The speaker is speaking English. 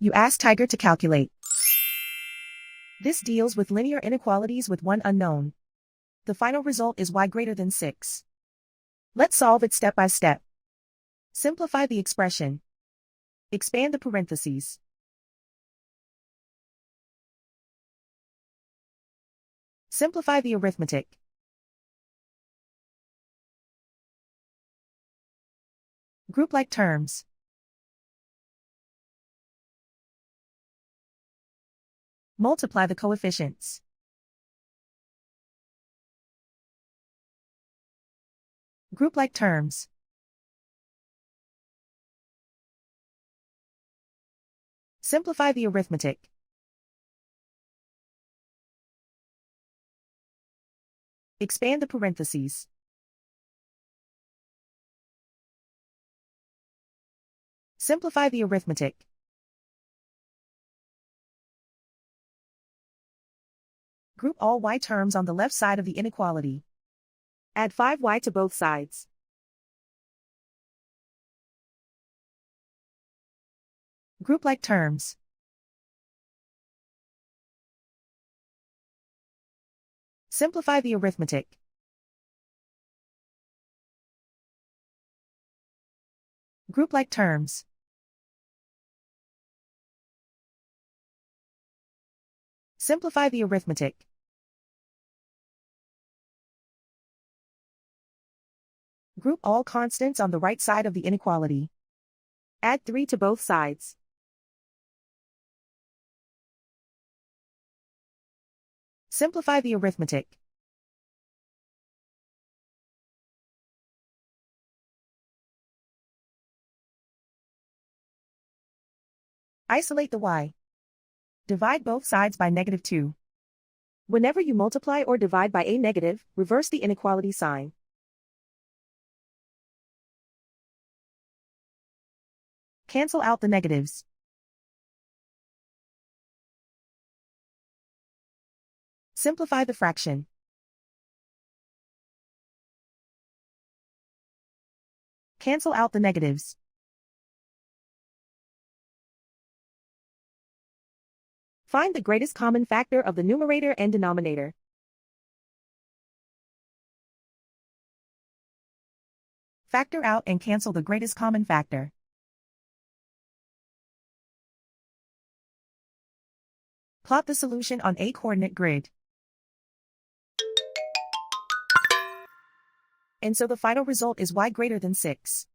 You ask Tiger to calculate. This deals with linear inequalities with one unknown. The final result is y greater than 6. Let's solve it step by step. Simplify the expression. Expand the parentheses. Simplify the arithmetic. Group like terms. Multiply the coefficients. Group like terms. Simplify the arithmetic. Expand the parentheses. Simplify the arithmetic. Group all y terms on the left side of the inequality. Add 5y to both sides. Group like terms. Simplify the arithmetic. Group like terms. Simplify the arithmetic. Group all constants on the right side of the inequality. Add 3 to both sides. Simplify the arithmetic. Isolate the y. Divide both sides by -2. Whenever you multiply or divide by a negative, reverse the inequality sign. Cancel out the negatives. Simplify the fraction. Cancel out the negatives. Find the greatest common factor of the numerator and denominator. Factor out and cancel the greatest common factor. Plot the solution on a coordinate grid. And so the final result is y greater than 6.